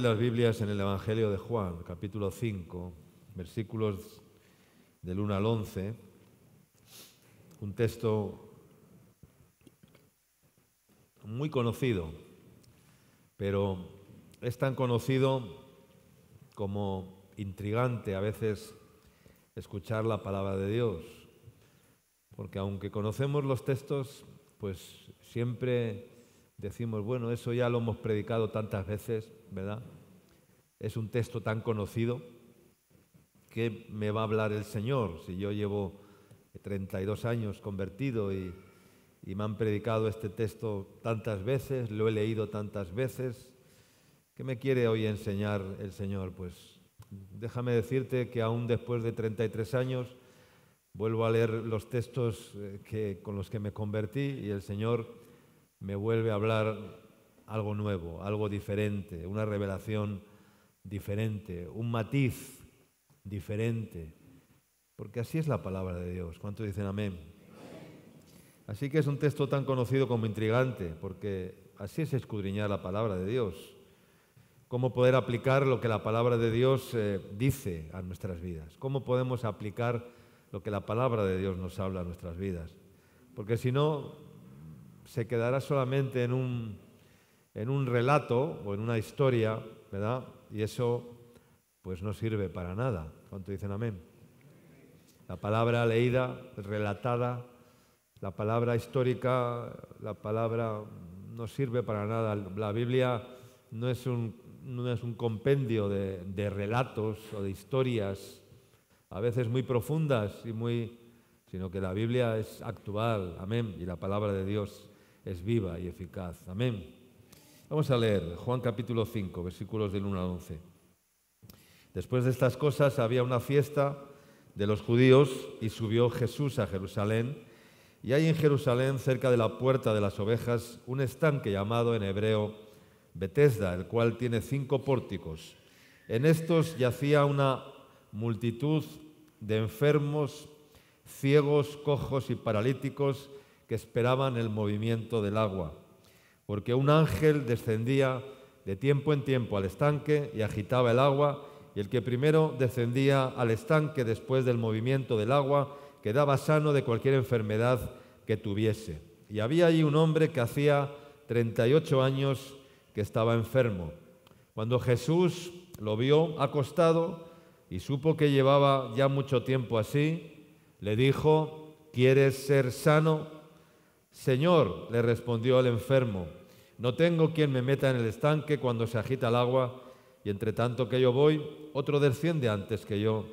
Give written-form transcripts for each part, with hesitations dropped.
las Biblias en el Evangelio de Juan, capítulo 5, versículos del 1 al 11, un texto muy conocido, pero es tan conocido como intrigante a veces escuchar la palabra de Dios, porque aunque conocemos los textos, pues siempre decimos, bueno, eso ya lo hemos predicado tantas veces, ¿verdad? Es un texto tan conocido, ¿qué me va a hablar el Señor? Si yo llevo 32 años convertido y me han predicado este texto tantas veces, lo he leído tantas veces, ¿qué me quiere hoy enseñar el Señor? Pues déjame decirte que aún después de 33 años vuelvo a leer los textos con los que me convertí y el Señor me vuelve a hablar algo nuevo, algo diferente, una revelación diferente, un matiz diferente, porque así es la palabra de Dios. ¿Cuántos dicen amén? Así que es un texto tan conocido como intrigante, porque así es escudriñar la palabra de Dios. Cómo poder aplicar lo que la palabra de Dios dice a nuestras vidas. Cómo podemos aplicar lo que la palabra de Dios nos habla a nuestras vidas. Porque si no, se quedará solamente en un relato o en una historia, ¿verdad? Y eso pues no sirve para nada. ¿Cuánto dicen amén? La palabra leída, relatada, la palabra histórica, la palabra no sirve para nada. La Biblia no es un compendio de relatos o de historias, a veces muy profundas sino que la Biblia es actual, amén, y la palabra de Dios es viva y eficaz, amén. Vamos a leer Juan capítulo 5, versículos del 1 al 11. Después de estas cosas había una fiesta de los judíos y subió Jesús a Jerusalén, y hay en Jerusalén, cerca de la puerta de las ovejas, un estanque llamado en hebreo Betesda, el cual tiene 5 pórticos. En estos yacía una multitud de enfermos, ciegos, cojos y paralíticos que esperaban el movimiento del agua, porque un ángel descendía de tiempo en tiempo al estanque y agitaba el agua, y el que primero descendía al estanque después del movimiento del agua quedaba sano de cualquier enfermedad que tuviese. Y había allí un hombre que hacía 38 años que estaba enfermo. Cuando Jesús lo vio acostado y supo que llevaba ya mucho tiempo así, le dijo: ¿quieres ser sano? Señor, le respondió el enfermo, no tengo quien me meta en el estanque cuando se agita el agua, y entre tanto que yo voy, otro desciende antes que yo.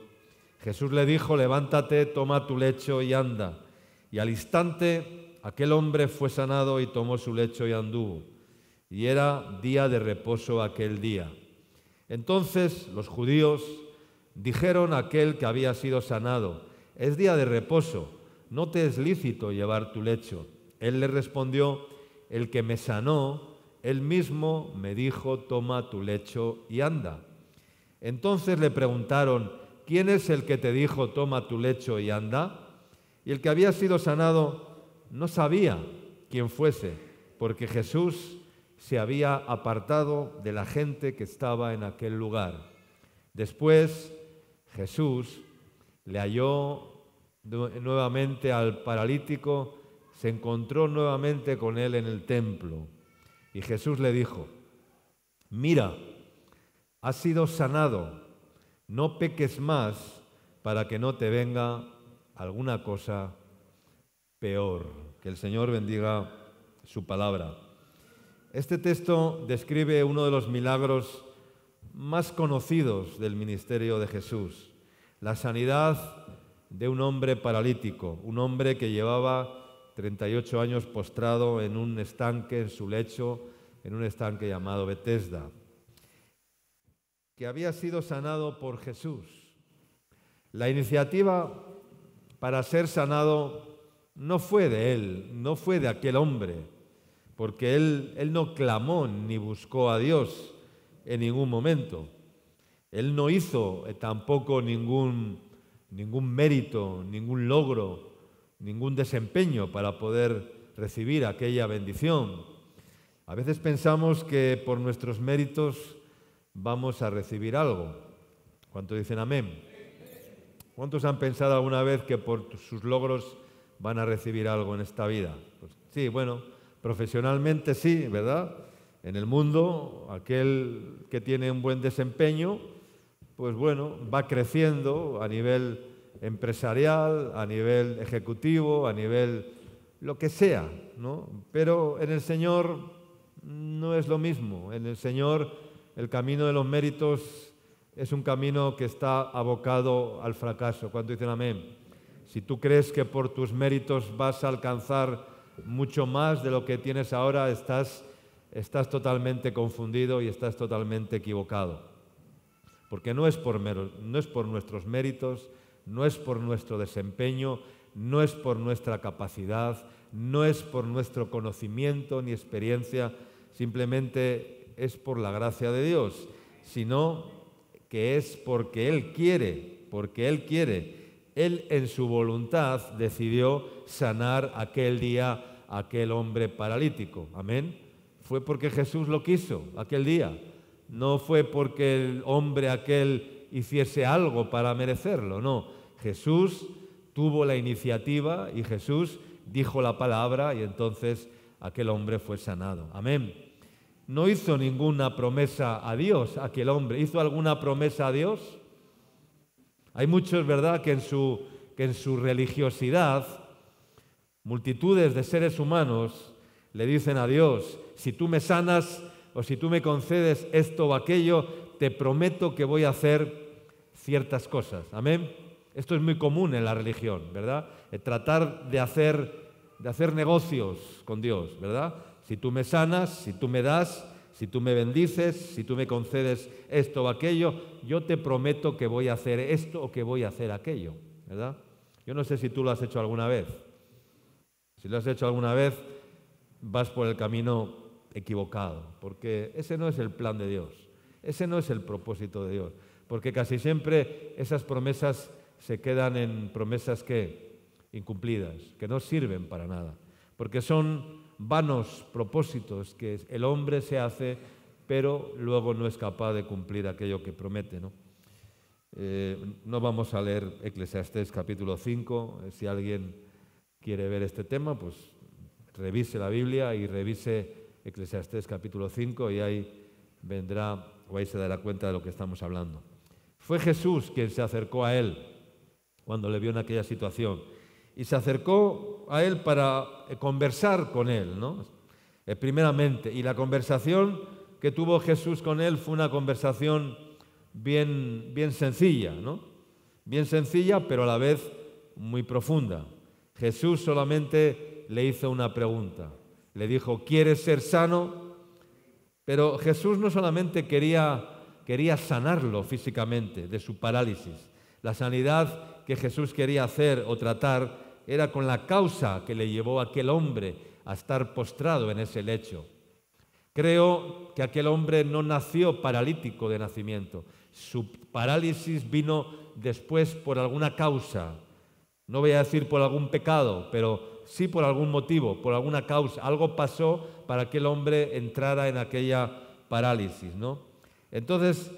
Jesús le dijo: levántate, toma tu lecho y anda. Y al instante aquel hombre fue sanado y tomó su lecho y anduvo. Y era día de reposo aquel día. Entonces los judíos dijeron a aquel que había sido sanado: es día de reposo, no te es lícito llevar tu lecho. Él le respondió: el que me sanó, él mismo me dijo: toma tu lecho y anda. Entonces le preguntaron: ¿quién es el que te dijo: toma tu lecho y anda? Y el que había sido sanado no sabía quién fuese, porque Jesús se había apartado de la gente que estaba en aquel lugar. Después Jesús le halló nuevamente al paralítico, se encontró nuevamente con él en el templo. Y Jesús le dijo: mira, has sido sanado, no peques más para que no te venga alguna cosa peor. Que el Señor bendiga su palabra. Este texto describe uno de los milagros más conocidos del ministerio de Jesús, la sanidad de un hombre paralítico, un hombre que llevaba 38 años postrado en un estanque, en su lecho, en un estanque llamado Betesda, que había sido sanado por Jesús. La iniciativa para ser sanado no fue de él, no fue de aquel hombre, porque él no clamó ni buscó a Dios en ningún momento. Él no hizo tampoco ningún mérito, ningún logro, ningún desempeño para poder recibir aquella bendición. A veces pensamos que por nuestros méritos vamos a recibir algo. ¿Cuántos dicen amén? ¿Cuántos han pensado alguna vez que por sus logros van a recibir algo en esta vida? Pues sí, bueno, profesionalmente sí, ¿verdad? En el mundo, aquel que tiene un buen desempeño, pues bueno, va creciendo a nivel empresarial, a nivel ejecutivo, a nivel lo que sea, ¿no? Pero en el Señor no es lo mismo. En el Señor el camino de los méritos es un camino que está abocado al fracaso. ¿Cuánto dicen amén? Si tú crees que por tus méritos vas a alcanzar mucho más de lo que tienes ahora, estás totalmente confundido y estás totalmente equivocado. Porque no es por nuestros méritos, no es por nuestro desempeño, no es por nuestra capacidad, no es por nuestro conocimiento ni experiencia, simplemente es por la gracia de Dios, sino que es porque Él quiere, porque Él quiere. Él en su voluntad decidió sanar aquel día a aquel hombre paralítico. Amén. Fue porque Jesús lo quiso aquel día. No fue porque el hombre aquel hiciese algo para merecerlo, no. Jesús tuvo la iniciativa y Jesús dijo la palabra y entonces aquel hombre fue sanado. Amén. No hizo ninguna promesa a Dios aquel hombre. ¿Hizo alguna promesa a Dios? Hay muchos, ¿verdad?, que en su religiosidad, multitudes de seres humanos le dicen a Dios: si tú me sanas o si tú me concedes esto o aquello, te prometo que voy a hacer ciertas cosas. Amén. Esto es muy común en la religión, ¿verdad? Tratar de hacer negocios con Dios, ¿verdad? Si tú me sanas, si tú me das, si tú me bendices, si tú me concedes esto o aquello, yo te prometo que voy a hacer esto o que voy a hacer aquello, ¿verdad? Yo no sé si tú lo has hecho alguna vez. Si lo has hecho alguna vez, vas por el camino equivocado, porque ese no es el plan de Dios, ese no es el propósito de Dios, porque casi siempre esas promesas se quedan en promesas que incumplidas, que no sirven para nada, porque son vanos propósitos que el hombre se hace, pero luego no es capaz de cumplir aquello que promete, ¿no? No vamos a leer Eclesiastés capítulo 5, si alguien quiere ver este tema, pues revise la Biblia y revise Eclesiastés capítulo 5 y ahí vendrá o ahí se dará cuenta de lo que estamos hablando. Fue Jesús quien se acercó a él cuando le vio en aquella situación y se acercó a él para conversar con él, ¿no? Primeramente, y la conversación que tuvo Jesús con él fue una conversación bien sencilla, ¿no? Bien sencilla, pero a la vez muy profunda. Jesús solamente le hizo una pregunta. Le dijo: ¿quieres ser sano? Pero Jesús no solamente quería sanarlo físicamente de su parálisis. La sanidad que Jesús quería hacer o tratar era con la causa que le llevó a aquel hombre a estar postrado en ese lecho. Creo que aquel hombre no nació paralítico de nacimiento. Su parálisis vino después por alguna causa. No voy a decir por algún pecado, pero sí por algún motivo, por alguna causa. Algo pasó para que el hombre entrara en aquella parálisis, ¿no? Entonces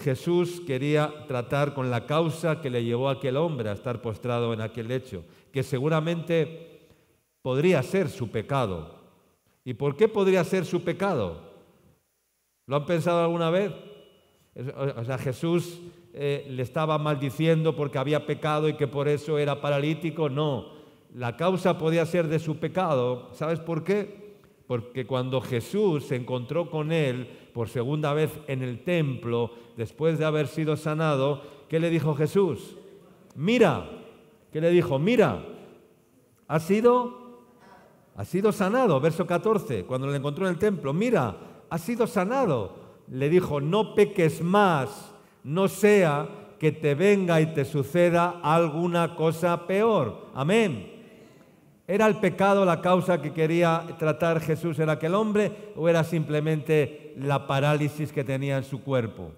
Jesús quería tratar con la causa que le llevó a aquel hombre a estar postrado en aquel lecho, que seguramente podría ser su pecado. ¿Y por qué podría ser su pecado? ¿Lo han pensado alguna vez? O sea, Jesús le estaba maldiciendo porque había pecado y que por eso era paralítico. No, la causa podía ser de su pecado. ¿Sabes por qué? Porque cuando Jesús se encontró con él por segunda vez en el templo, después de haber sido sanado, ¿qué le dijo Jesús? Mira, ¿qué le dijo? Mira, has sido sanado, verso 14, cuando le encontró en el templo. Mira, has sido sanado. Le dijo: no peques más, no sea que te venga y te suceda alguna cosa peor. Amén. ¿Era el pecado la causa que quería tratar Jesús en aquel hombre o era simplemente la parálisis que tenía en su cuerpo?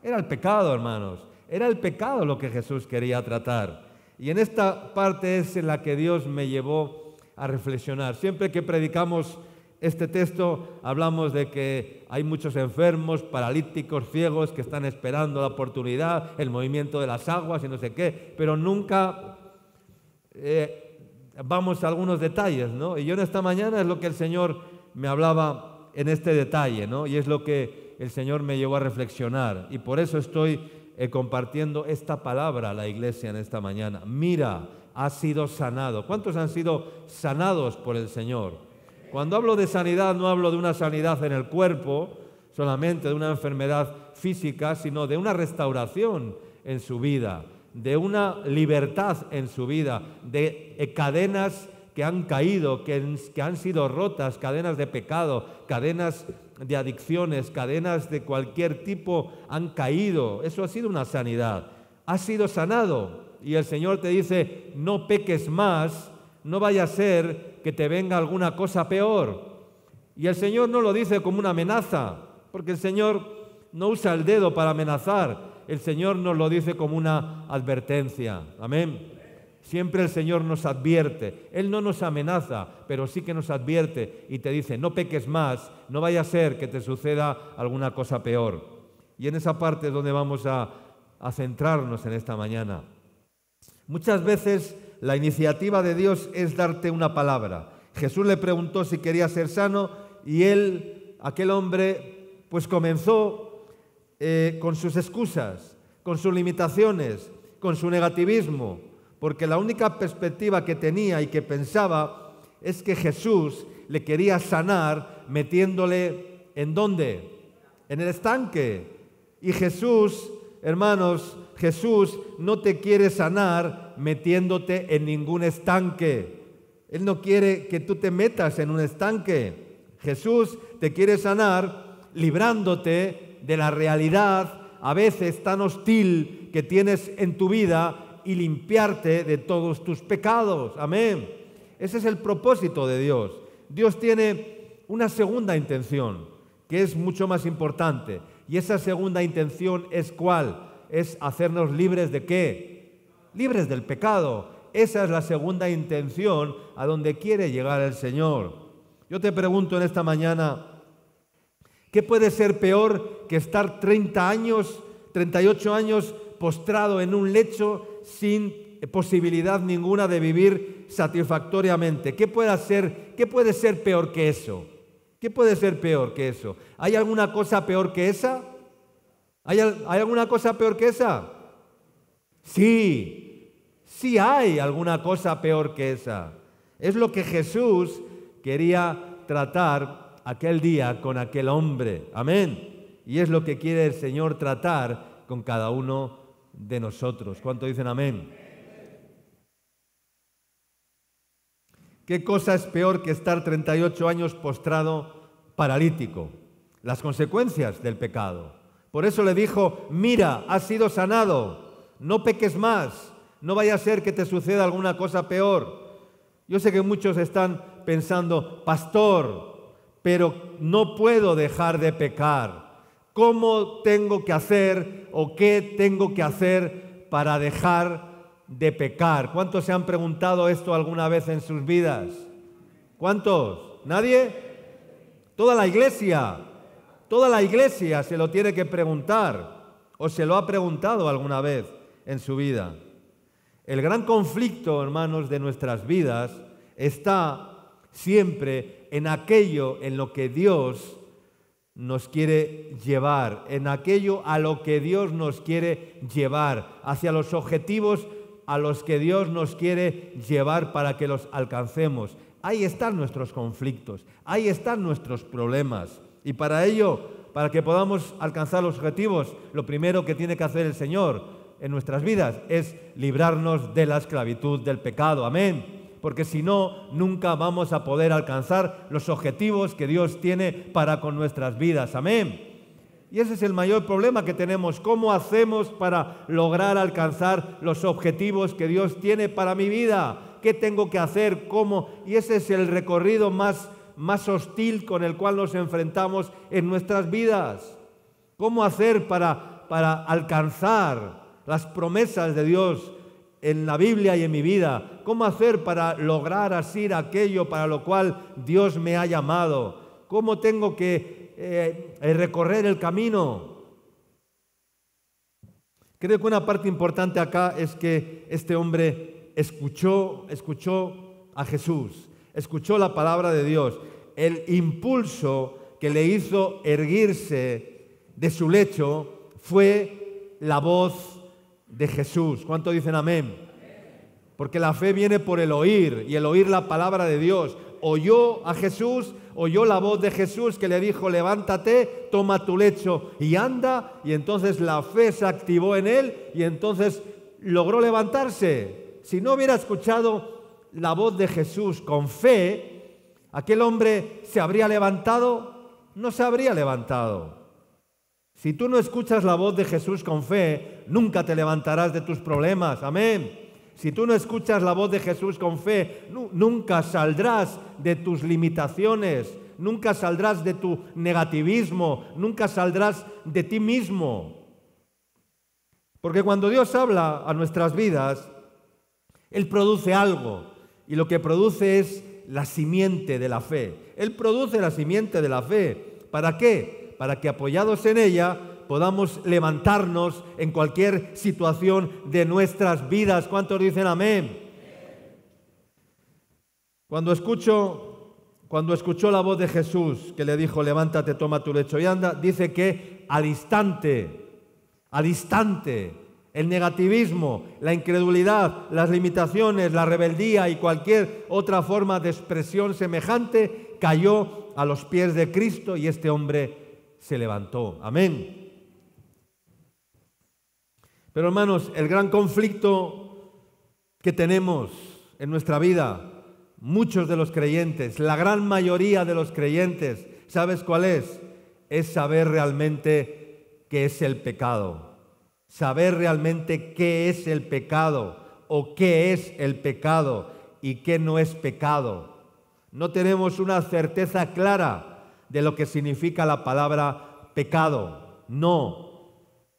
Era el pecado, hermanos. Era el pecado lo que Jesús quería tratar. Y en esta parte es en la que Dios me llevó a reflexionar. Siempre que predicamos este texto hablamos de que hay muchos enfermos, paralíticos, ciegos que están esperando la oportunidad, el movimiento de las aguas y no sé qué, pero nunca vamos a algunos detalles, ¿no? Y yo en esta mañana es lo que el Señor me hablaba en este detalle, ¿no? Y es lo que el Señor me llevó a reflexionar. Y por eso estoy compartiendo esta palabra a la iglesia en esta mañana. Mira, has sido sanado. ¿Cuántos han sido sanados por el Señor? Cuando hablo de sanidad, no hablo de una sanidad en el cuerpo, solamente de una enfermedad física, sino de una restauración en su vida, de una libertad en su vida, de cadenas que han caído, que han sido rotas, cadenas de pecado, cadenas de adicciones, cadenas de cualquier tipo han caído. Eso ha sido una sanidad. Has sido sanado y el Señor te dice, no peques más, no vaya a ser que te venga alguna cosa peor. Y el Señor no lo dice como una amenaza, porque el Señor no usa el dedo para amenazar, el Señor nos lo dice como una advertencia. Amén. Siempre el Señor nos advierte. Él no nos amenaza, pero sí que nos advierte y te dice, no peques más, no vaya a ser que te suceda alguna cosa peor. Y en esa parte es donde vamos a centrarnos en esta mañana. Muchas veces la iniciativa de Dios es darte una palabra. Jesús le preguntó si quería ser sano y aquel hombre, pues comenzó con sus excusas, con sus limitaciones, con su negativismo, porque la única perspectiva que tenía y que pensaba es que Jesús le quería sanar metiéndole, ¿en dónde? En el estanque. Y Jesús, hermanos, Jesús no te quiere sanar metiéndote en ningún estanque. Él no quiere que tú te metas en un estanque. Jesús te quiere sanar librándote de la realidad a veces tan hostil que tienes en tu vida y limpiarte de todos tus pecados. Amén. Ese es el propósito de Dios. Dios tiene una segunda intención que es mucho más importante. Y esa segunda intención es ¿cuál? Es hacernos libres ¿de qué? Libres del pecado. Esa es la segunda intención a donde quiere llegar el Señor. Yo te pregunto en esta mañana, ¿qué puede ser peor que estar 30 años, 38 años postrado en un lecho sin posibilidad ninguna de vivir satisfactoriamente? ¿Qué puede ser peor que eso? ¿Qué puede ser peor que eso? ¿Hay alguna cosa peor que esa? ¿Hay alguna cosa peor que esa? Sí hay alguna cosa peor que esa. Es lo que Jesús quería tratar aquel día con aquel hombre. Amén. Y es lo que quiere el Señor tratar con cada uno de nosotros. ¿Cuánto dicen amén? ¿Qué cosa es peor que estar 38 años postrado paralítico? Las consecuencias del pecado. Por eso le dijo, mira, has sido sanado, no peques más, no vaya a ser que te suceda alguna cosa peor. Yo sé que muchos están pensando, pastor, pero no puedo dejar de pecar. ¿Cómo tengo que hacer o qué tengo que hacer para dejar de pecar? ¿Cuántos se han preguntado esto alguna vez en sus vidas? ¿Cuántos? ¿Nadie? Toda la iglesia se lo tiene que preguntar o se lo ha preguntado alguna vez en su vida. El gran conflicto, hermanos, de nuestras vidas está siempre en aquello en lo que Dios nos quiere llevar, en aquello a lo que Dios nos quiere llevar, hacia los objetivos a los que Dios nos quiere llevar para que los alcancemos. Ahí están nuestros conflictos, ahí están nuestros problemas. Y para ello, para que podamos alcanzar los objetivos, lo primero que tiene que hacer el Señor en nuestras vidas es librarnos de la esclavitud del pecado. Amén. Porque si no, nunca vamos a poder alcanzar los objetivos que Dios tiene para con nuestras vidas. Amén. Y ese es el mayor problema que tenemos. ¿Cómo hacemos para lograr alcanzar los objetivos que Dios tiene para mi vida? ¿Qué tengo que hacer? ¿Cómo? Y ese es el recorrido más hostil con el cual nos enfrentamos en nuestras vidas. ¿Cómo hacer para alcanzar las promesas de Dios en la Biblia y en mi vida. ¿Cómo hacer para lograr así aquello para lo cual Dios me ha llamado? ¿Cómo tengo que recorrer el camino? Creo que una parte importante acá es que este hombre escuchó a Jesús, escuchó la palabra de Dios. El impulso que le hizo erguirse de su lecho fue la voz de Jesús. ¿Cuánto dicen amén? Porque la fe viene por el oír, y el oír la palabra de Dios. Oyó a Jesús, oyó la voz de Jesús que le dijo: levántate, toma tu lecho y anda. Y entonces la fe se activó en él y entonces logró levantarse. Si no hubiera escuchado la voz de Jesús con fe, ¿aquel hombre se habría levantado? No se habría levantado. Si tú no escuchas la voz de Jesús con fe, nunca te levantarás de tus problemas. Amén. Si tú no escuchas la voz de Jesús con fe, nunca saldrás de tus limitaciones, nunca saldrás de tu negativismo, nunca saldrás de ti mismo. Porque cuando Dios habla a nuestras vidas, Él produce algo, y lo que produce es la simiente de la fe. Él produce la simiente de la fe. ¿Para qué? Para que apoyados en ella podamos levantarnos en cualquier situación de nuestras vidas. ¿Cuántos dicen amén? Cuando escuchó la voz de Jesús que le dijo: levántate, toma tu lecho y anda, dice que al instante, el negativismo, la incredulidad, las limitaciones, la rebeldía y cualquier otra forma de expresión semejante cayó a los pies de Cristo y este hombre se levantó. Amén. Pero hermanos, el gran conflicto que tenemos en nuestra vida, muchos de los creyentes, la gran mayoría de los creyentes, ¿sabes cuál es? Es saber realmente qué es el pecado. Saber realmente qué es el pecado o qué es el pecado y qué no es pecado. No tenemos una certeza clara de lo que significa la palabra pecado. No.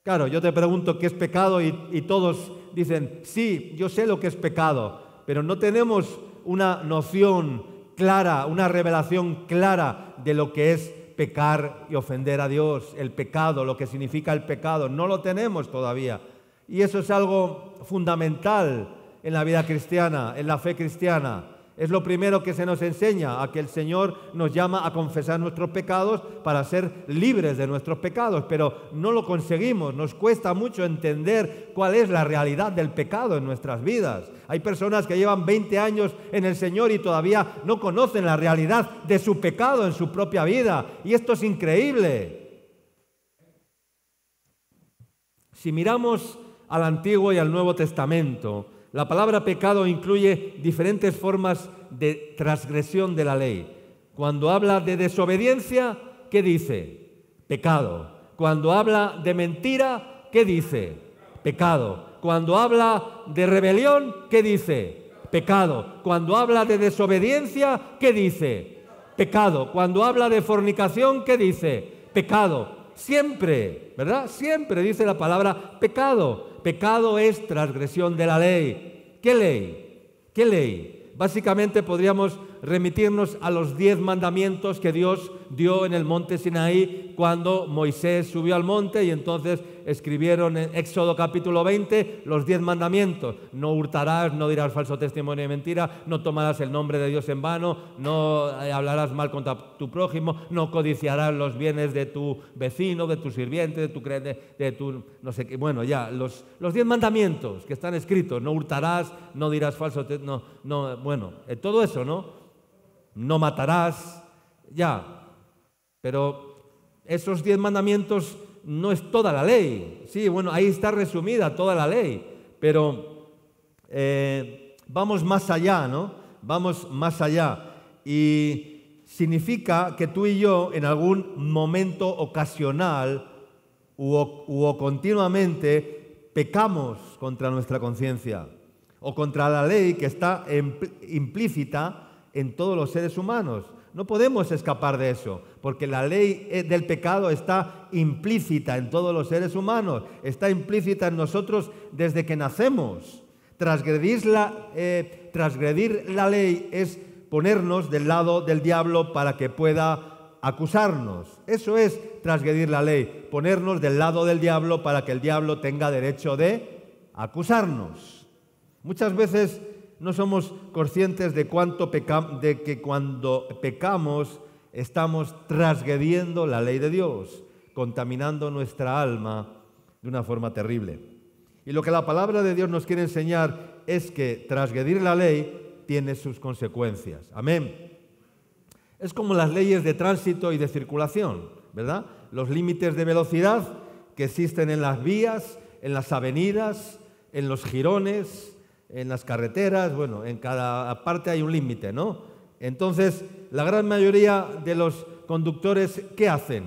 Claro, yo te pregunto qué es pecado y todos dicen: sí, yo sé lo que es pecado, pero no tenemos una noción clara, una revelación clara de lo que es pecar y ofender a Dios, el pecado, lo que significa el pecado. No lo tenemos todavía. Y eso es algo fundamental en la vida cristiana, en la fe cristiana. Es lo primero que se nos enseña, a que el Señor nos llama a confesar nuestros pecados para ser libres de nuestros pecados, pero no lo conseguimos. Nos cuesta mucho entender cuál es la realidad del pecado en nuestras vidas. Hay personas que llevan 20 años en el Señor y todavía no conocen la realidad de su pecado en su propia vida, y esto es increíble. Si miramos al Antiguo y al Nuevo Testamento, la palabra pecado incluye diferentes formas de transgresión de la ley. Cuando habla de desobediencia, ¿qué dice? Pecado. Cuando habla de mentira, ¿qué dice? Pecado. Cuando habla de rebelión, ¿qué dice? Pecado. Cuando habla de desobediencia, ¿qué dice? Pecado. Cuando habla de fornicación, ¿qué dice? Pecado. Siempre, ¿verdad? Siempre dice la palabra pecado. Pecado es transgresión de la ley. ¿Qué ley? ¿Qué ley? Básicamente podríamos remitirnos a los 10 mandamientos que Dios dio en el monte Sinaí cuando Moisés subió al monte, y entonces escribieron en Éxodo capítulo 20 los 10 mandamientos. No hurtarás, no dirás falso testimonio de mentira, no tomarás el nombre de Dios en vano, no hablarás mal contra tu prójimo, no codiciarás los bienes de tu vecino, de tu sirviente, de tu no sé qué. Bueno, ya, los 10 mandamientos que están escritos: no hurtarás, no dirás falso testimonio, bueno, todo eso, ¿no? No matarás, ya. Pero esos 10 mandamientos no es toda la ley. Sí, bueno, ahí está resumida toda la ley, pero vamos más allá, ¿no? Vamos más allá. Y significa que tú y yo, en algún momento ocasional o continuamente, pecamos contra nuestra conciencia o contra la ley que está implícita en todos los seres humanos. No podemos escapar de eso, porque la ley del pecado está implícita en todos los seres humanos, está implícita en nosotros desde que nacemos. Transgredir la ley es ponernos del lado del diablo para que pueda acusarnos. Eso es transgredir la ley, ponernos del lado del diablo para que el diablo tenga derecho de acusarnos. Muchas veces no somos conscientes de que cuando pecamos estamos transgrediendo la ley de Dios, contaminando nuestra alma de una forma terrible. Y lo que la palabra de Dios nos quiere enseñar es que transgredir la ley tiene sus consecuencias. Amén. Es como las leyes de tránsito y de circulación, ¿verdad? Los límites de velocidad que existen en las vías, en las avenidas, en los jirones, en las carreteras, bueno, en cada parte hay un límite, ¿no? Entonces, la gran mayoría de los conductores, ¿qué hacen?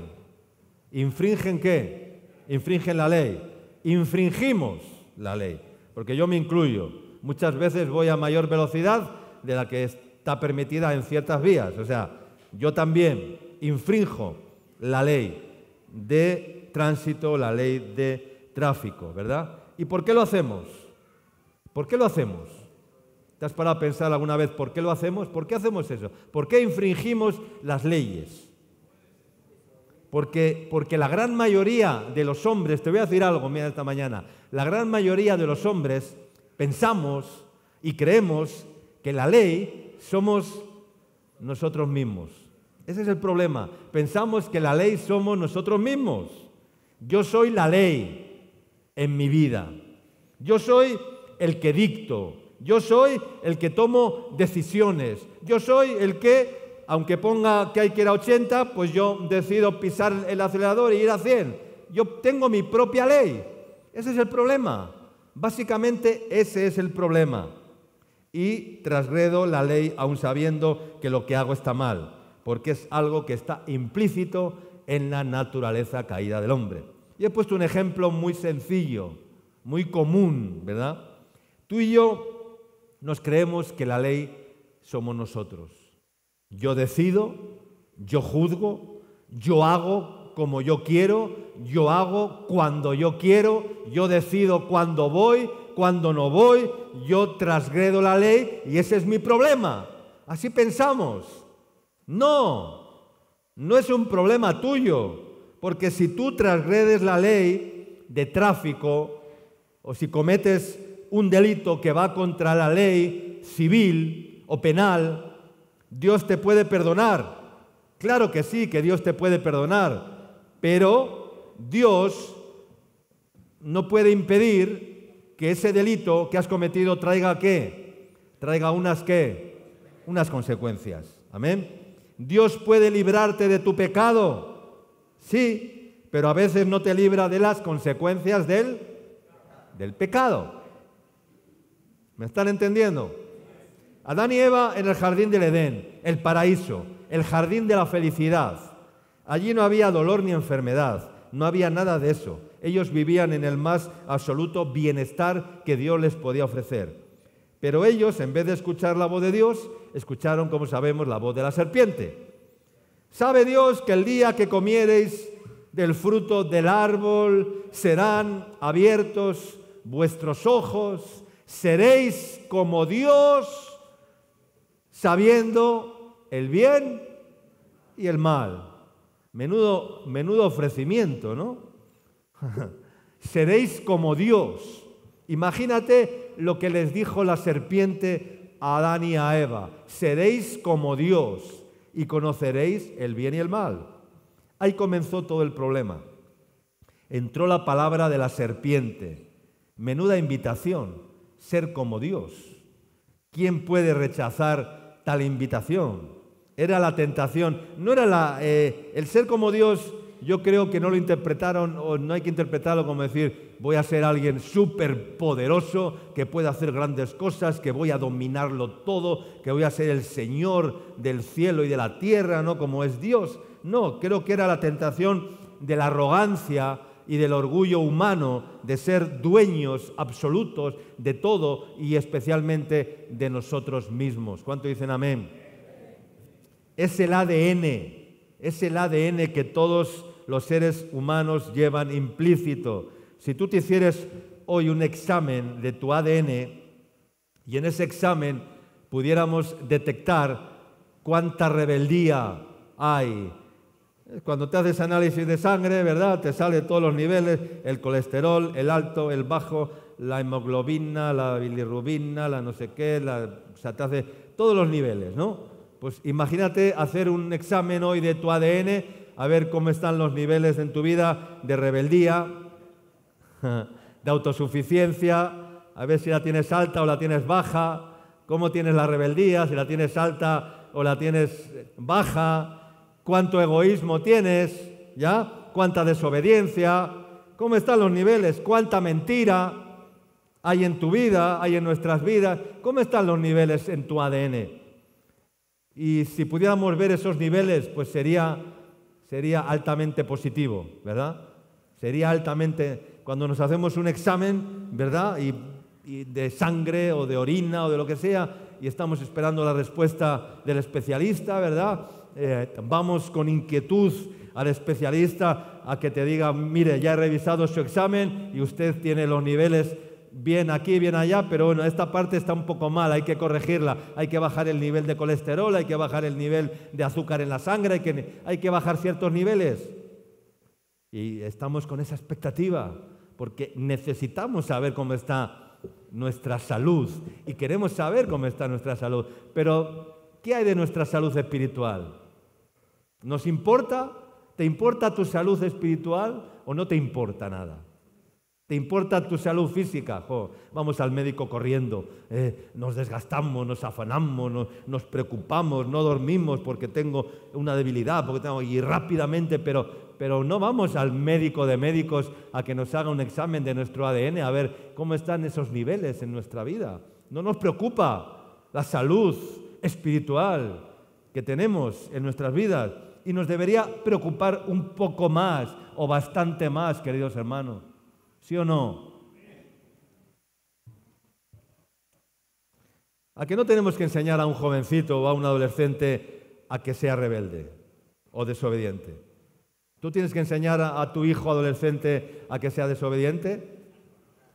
¿Infringen qué? Infringen la ley. Infringimos la ley, porque yo me incluyo. Muchas veces voy a mayor velocidad de la que está permitida en ciertas vías. O sea, yo también infrinjo la ley de tránsito, la ley de tráfico, ¿verdad? ¿Y por qué lo hacemos? ¿Por qué lo hacemos? ¿Te has parado a pensar alguna vez por qué lo hacemos? ¿Por qué hacemos eso? ¿Por qué infringimos las leyes? Porque la gran mayoría de los hombres, te voy a decir algo, mira, esta mañana, la gran mayoría de los hombres pensamos y creemos que la ley somos nosotros mismos. Ese es el problema. Pensamos que la ley somos nosotros mismos. Yo soy la ley en mi vida. Yo soy el que dicto. Yo soy el que tomo decisiones. Yo soy el que, aunque ponga que hay que ir a 80, pues yo decido pisar el acelerador y ir a 100. Yo tengo mi propia ley. Ese es el problema. Básicamente ese es el problema. Y transgredo la ley aun sabiendo que lo que hago está mal, porque es algo que está implícito en la naturaleza caída del hombre. Y he puesto un ejemplo muy sencillo, muy común, ¿verdad? Tú y yo nos creemos que la ley somos nosotros. Yo decido, yo juzgo, yo hago como yo quiero, yo hago cuando yo quiero, yo decido cuándo voy, cuándo no voy, yo transgredo la ley y ese es mi problema. Así pensamos. No, no es un problema tuyo, porque si tú transgredes la ley de tráfico o si cometes un delito que va contra la ley civil o penal, Dios te puede perdonar. Claro que sí, que Dios te puede perdonar, pero Dios no puede impedir que ese delito que has cometido traiga ¿qué? Traiga unas consecuencias. Amén. Dios puede librarte de tu pecado, sí, pero a veces no te libra de las consecuencias del pecado. ¿Me están entendiendo? Adán y Eva en el jardín del Edén, el paraíso, el jardín de la felicidad. Allí no había dolor ni enfermedad, no había nada de eso. Ellos vivían en el más absoluto bienestar que Dios les podía ofrecer. Pero ellos, en vez de escuchar la voz de Dios, escucharon, como sabemos, la voz de la serpiente. ¿Sabe Dios que el día que comiereis del fruto del árbol serán abiertos vuestros ojos? Seréis como Dios, sabiendo el bien y el mal. Menudo ofrecimiento, ¿no? Seréis como Dios. Imagínate lo que les dijo la serpiente a Adán y a Eva. Seréis como Dios y conoceréis el bien y el mal. Ahí comenzó todo el problema. Entró la palabra de la serpiente. Menuda invitación, ser como Dios. ¿Quién puede rechazar tal invitación? Era la tentación, no era el ser como Dios. Yo creo que no lo interpretaron, o no hay que interpretarlo como decir voy a ser alguien súper poderoso, que pueda hacer grandes cosas, que voy a dominarlo todo, que voy a ser el Señor del cielo y de la tierra, ¿no? Como es Dios. No, creo que era la tentación de la arrogancia y del orgullo humano de ser dueños absolutos de todo y especialmente de nosotros mismos. ¿Cuánto dicen amén? Es el ADN que todos los seres humanos llevan implícito. Si tú te hicieras hoy un examen de tu ADN, y en ese examen pudiéramos detectar cuánta rebeldía hay. Cuando te haces análisis de sangre, ¿verdad? Te salen todos los niveles, el colesterol, el alto, el bajo, la hemoglobina, la bilirrubina, la no sé qué, o sea, te hace todos los niveles, ¿no? Pues imagínate hacer un examen hoy de tu ADN, a ver cómo están los niveles en tu vida de rebeldía, de autosuficiencia, a ver si la tienes alta o la tienes baja, cómo tienes la rebeldía, si la tienes alta o la tienes baja, cuánto egoísmo tienes, ¿ya? Cuánta desobediencia, cómo están los niveles, cuánta mentira hay en tu vida, hay en nuestras vidas, cómo están los niveles en tu ADN. Y si pudiéramos ver esos niveles, pues sería altamente positivo, ¿verdad? Sería altamente, cuando nos hacemos un examen, ¿verdad? Y de sangre o de orina o de lo que sea, y estamos esperando la respuesta del especialista, ¿verdad? Vamos con inquietud al especialista a que te diga, mire, ya he revisado su examen y usted tiene los niveles bien aquí, bien allá, pero bueno, esta parte está un poco mal, hay que corregirla, hay que bajar el nivel de colesterol, hay que bajar el nivel de azúcar en la sangre, hay que bajar ciertos niveles. Y estamos con esa expectativa, porque necesitamos saber cómo está nuestra salud y queremos saber cómo está nuestra salud. Pero, ¿qué hay de nuestra salud espiritual? ¿Nos importa? ¿Te importa tu salud espiritual o no te importa nada? ¿Te importa tu salud física? Vamos al médico corriendo, nos desgastamos, nos afanamos, nos preocupamos, no dormimos porque tengo una debilidad, y rápidamente, pero no vamos al médico de médicos a que nos haga un examen de nuestro ADN a ver cómo están esos niveles en nuestra vida. No nos preocupa la salud espiritual que tenemos en nuestras vidas y nos debería preocupar un poco más o bastante más, queridos hermanos. ¿Sí o no? ¿A que no tenemos que enseñar a un jovencito o a un adolescente a que sea rebelde o desobediente? ¿Tú tienes que enseñar a tu hijo adolescente a que sea desobediente?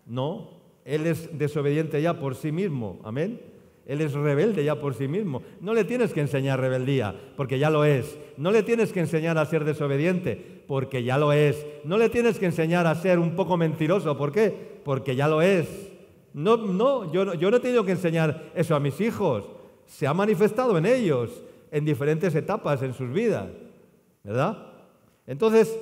No, él es desobediente ya por sí mismo, amén. Él es rebelde ya por sí mismo. No le tienes que enseñar rebeldía, porque ya lo es. No le tienes que enseñar a ser desobediente, porque ya lo es. No le tienes que enseñar a ser un poco mentiroso, ¿por qué? Porque ya lo es. Yo no he tenido que enseñar eso a mis hijos. Se ha manifestado en ellos, en diferentes etapas en sus vidas, ¿verdad? Entonces,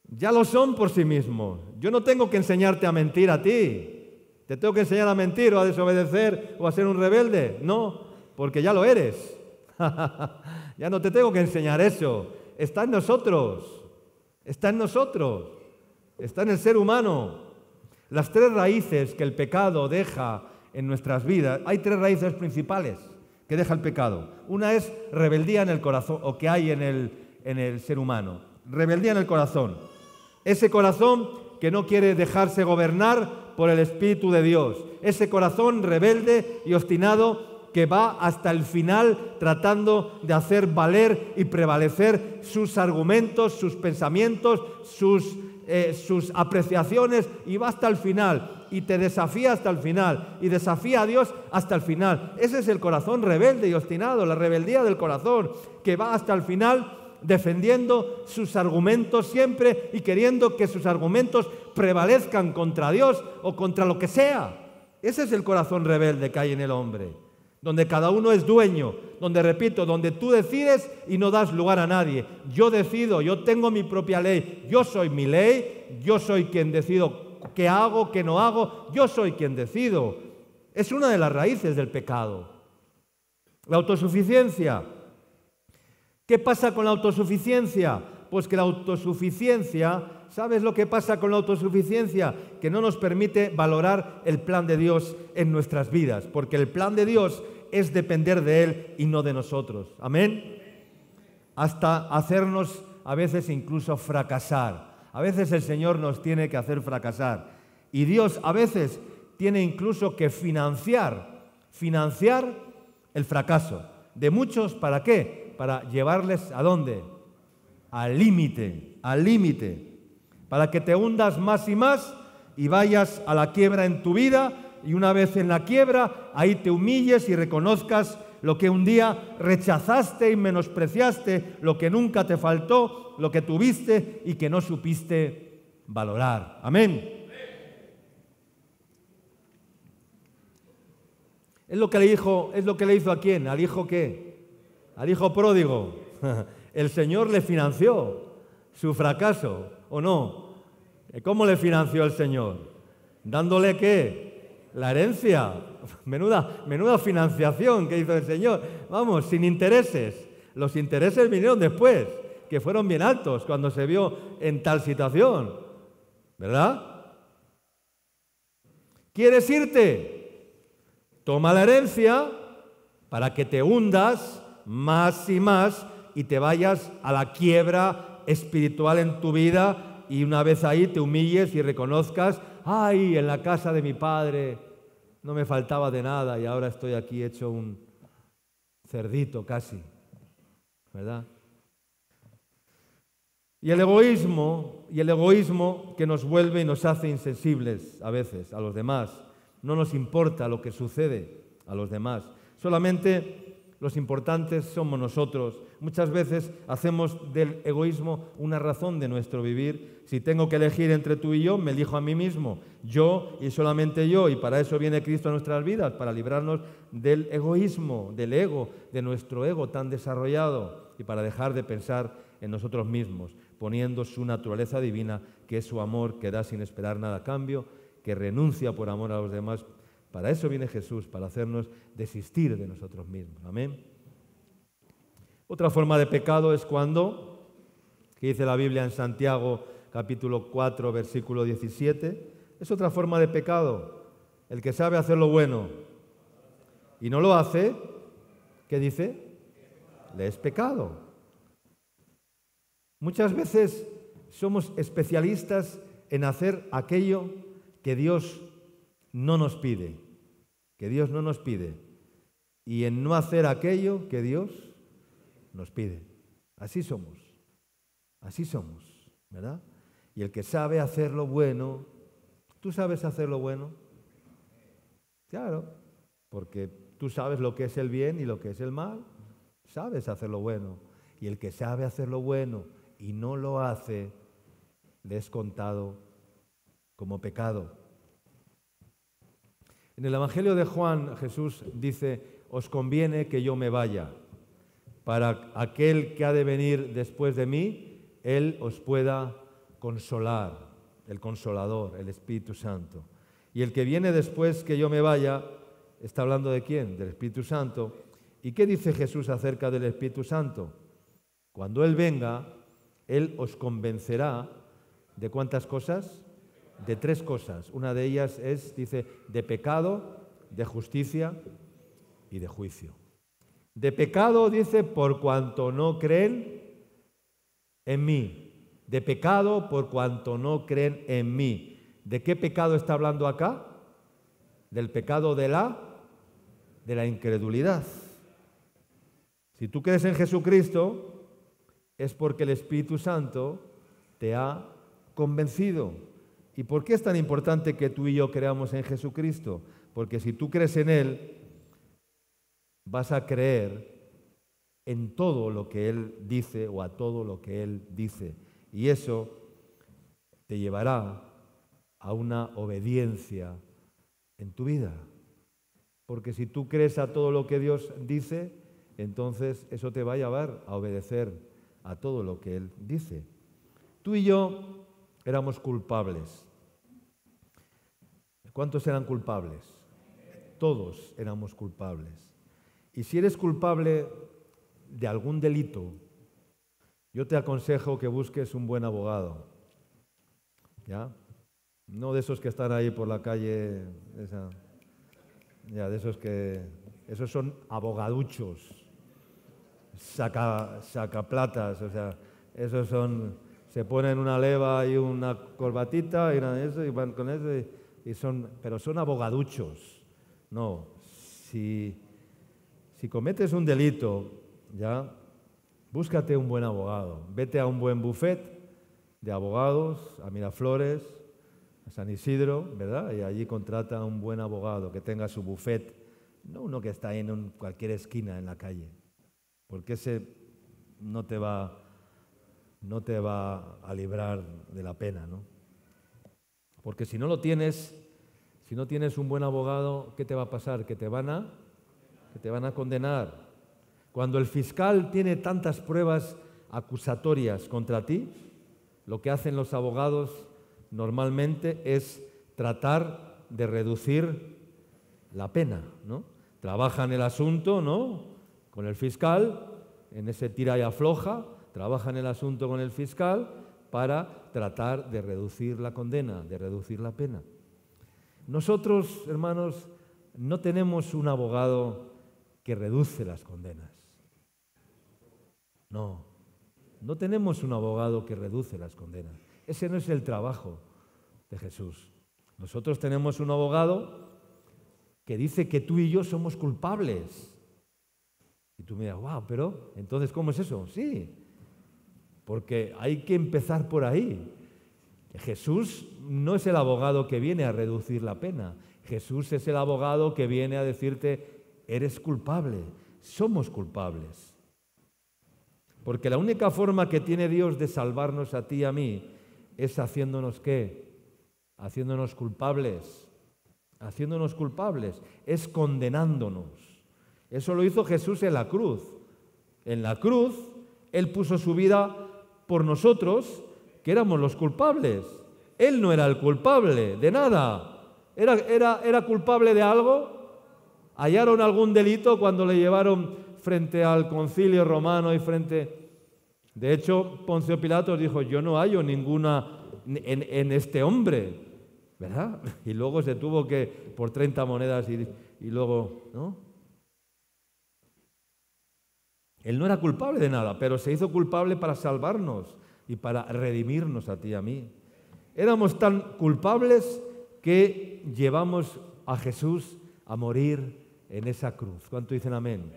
ya lo son por sí mismos. Yo no tengo que enseñarte a mentir a ti. ¿Te tengo que enseñar a mentir o a desobedecer o a ser un rebelde? No, porque ya lo eres. Ya no te tengo que enseñar eso. Está en nosotros. Está en nosotros. Está en el ser humano. Las tres raíces que el pecado deja en nuestras vidas, hay tres raíces principales que deja el pecado. Una es rebeldía en el corazón, o que hay en el ser humano. Rebeldía en el corazón. Ese corazón que no quiere dejarse gobernar por el Espíritu de Dios. Ese corazón rebelde y obstinado que va hasta el final tratando de hacer valer y prevalecer sus argumentos, sus pensamientos, sus apreciaciones, y va hasta el final y te desafía hasta el final y desafía a Dios hasta el final. Ese es el corazón rebelde y obstinado, la rebeldía del corazón que va hasta el final defendiendo sus argumentos siempre y queriendo que sus argumentos prevalezcan contra Dios o contra lo que sea. Ese es el corazón rebelde que hay en el hombre, donde cada uno es dueño, donde, repito, donde tú decides y no das lugar a nadie. Yo decido, yo tengo mi propia ley, yo soy mi ley, yo soy quien decido qué hago, qué no hago, yo soy quien decido. Es una de las raíces del pecado. La autosuficiencia. ¿Qué pasa con la autosuficiencia? Pues que la autosuficiencia, ¿sabes lo que pasa con la autosuficiencia? Que no nos permite valorar el plan de Dios en nuestras vidas, porque el plan de Dios es depender de Él y no de nosotros. ¿Amén? Hasta hacernos a veces incluso fracasar. A veces el Señor nos tiene que hacer fracasar. Y Dios a veces tiene incluso que financiar el fracaso de muchos. ¿Para qué? Para llevarles ¿a dónde? Al límite, para que te hundas más y más y vayas a la quiebra en tu vida y una vez en la quiebra, ahí te humilles y reconozcas lo que un día rechazaste y menospreciaste, lo que nunca te faltó, lo que tuviste y que no supiste valorar. Amén. Es lo que le hizo ¿a quién? ¿Al hijo qué? Al hijo pródigo. El Señor le financió su fracaso, ¿o no? ¿Cómo le financió el Señor? ¿Dándole qué? La herencia. Menuda financiación que hizo el Señor. Vamos, sin intereses. Los intereses vinieron después, que fueron bien altos cuando se vio en tal situación. ¿Verdad? ¿Quieres irte? Toma la herencia para que te hundas más y más y te vayas a la quiebra espiritual en tu vida y una vez ahí te humilles y reconozcas, ¡ay, en la casa de mi padre no me faltaba de nada y ahora estoy aquí hecho un cerdito casi! ¿Verdad? Y el egoísmo que nos vuelve y nos hace insensibles a veces a los demás. No nos importa lo que sucede a los demás. Solamente los importantes somos nosotros. Muchas veces hacemos del egoísmo una razón de nuestro vivir. Si tengo que elegir entre tú y yo, me elijo a mí mismo. Yo y solamente yo. Y para eso viene Cristo a nuestras vidas, para librarnos del egoísmo, del ego, de nuestro ego tan desarrollado y para dejar de pensar en nosotros mismos, poniendo su naturaleza divina, que es su amor, que da sin esperar nada a cambio, que renuncia por amor a los demás. Para eso viene Jesús, para hacernos desistir de nosotros mismos. Amén. Otra forma de pecado es cuando, que dice la Biblia en Santiago capítulo 4, versículo 17, es otra forma de pecado. El que sabe hacer lo bueno y no lo hace, ¿qué dice? Le es pecado. Muchas veces somos especialistas en hacer aquello que Dios no nos pide, y en no hacer aquello que Dios nos pide. Así somos, ¿verdad? Y el que sabe hacer lo bueno, ¿tú sabes hacer lo bueno? Claro, porque tú sabes lo que es el bien y lo que es el mal, sabes hacer lo bueno. Y el que sabe hacer lo bueno y no lo hace, le es contado como pecado. En el Evangelio de Juan, Jesús dice, os conviene que yo me vaya, para aquel que ha de venir después de mí, Él os pueda consolar, el Consolador, el Espíritu Santo. Y el que viene después que yo me vaya, ¿está hablando de quién? Del Espíritu Santo. ¿Y qué dice Jesús acerca del Espíritu Santo? Cuando Él venga, Él os convencerá ¿de cuántas cosas? De 3 cosas. Una de ellas es, dice, de pecado, de justicia y de juicio. De pecado, dice, por cuanto no creen en mí. De pecado, por cuanto no creen en mí. ¿De qué pecado está hablando acá? Del pecado de la incredulidad. Si tú crees en Jesucristo, es porque el Espíritu Santo te ha convencido. ¿Y por qué es tan importante que tú y yo creamos en Jesucristo? Porque si tú crees en Él, vas a creer en todo lo que Él dice o a todo lo que Él dice. Y eso te llevará a una obediencia en tu vida. Porque si tú crees a todo lo que Dios dice, entonces eso te va a llevar a obedecer a todo lo que Él dice. Tú y yo éramos culpables. ¿Cuántos eran culpables? Todos éramos culpables. Y si eres culpable de algún delito, yo te aconsejo que busques un buen abogado. ¿Ya? No de esos que están ahí por la calle, esos son abogaduchos, sacaplatas, o sea, esos son, se ponen una leva y una corbatita y van con eso pero son abogaduchos. No, si cometes un delito, ya, búscate un buen abogado, vete a un buen buffet de abogados, a Miraflores, a San Isidro, ¿verdad? Y allí contrata a un buen abogado que tenga su bufet, no uno que está en cualquier esquina en la calle, porque ese no te va a librar de la pena, ¿no? Porque si no lo tienes, si no tienes un buen abogado, ¿qué te va a pasar? Que te van a condenar. Cuando el fiscal tiene tantas pruebas acusatorias contra ti, lo que hacen los abogados normalmente es tratar de reducir la pena, ¿no? Trabajan el asunto, ¿no?, con el fiscal, en ese tira y afloja, trabajan el asunto con el fiscal para tratar de reducir la condena, de reducir la pena. Nosotros, hermanos, no tenemos un abogado que reduce las condenas. No tenemos un abogado que reduce las condenas. Ese no es el trabajo de Jesús. Nosotros tenemos un abogado que dice que tú y yo somos culpables. Y tú me dirás, wow, pero entonces, ¿cómo es eso? Sí, porque hay que empezar por ahí. Jesús no es el abogado que viene a reducir la pena. Jesús es el abogado que viene a decirte, eres culpable, somos culpables. Porque la única forma que tiene Dios de salvarnos a ti y a mí es haciéndonos ¿qué? Haciéndonos culpables. Haciéndonos culpables. Es condenándonos. Eso lo hizo Jesús en la cruz. En la cruz, Él puso su vida por nosotros, que éramos los culpables. Él no era el culpable de nada. ¿Era culpable de algo? ¿Hallaron algún delito cuando le llevaron frente al concilio romano y frente... De hecho, Poncio Pilatos dijo, yo no hallo ninguna en este hombre, ¿verdad? Y luego se tuvo que, por 30 monedas y luego, ¿no? Él no era culpable de nada, pero se hizo culpable para salvarnos y para redimirnos a ti y a mí. Éramos tan culpables que llevamos a Jesús a morir en esa cruz. ¿Cuánto dicen amén?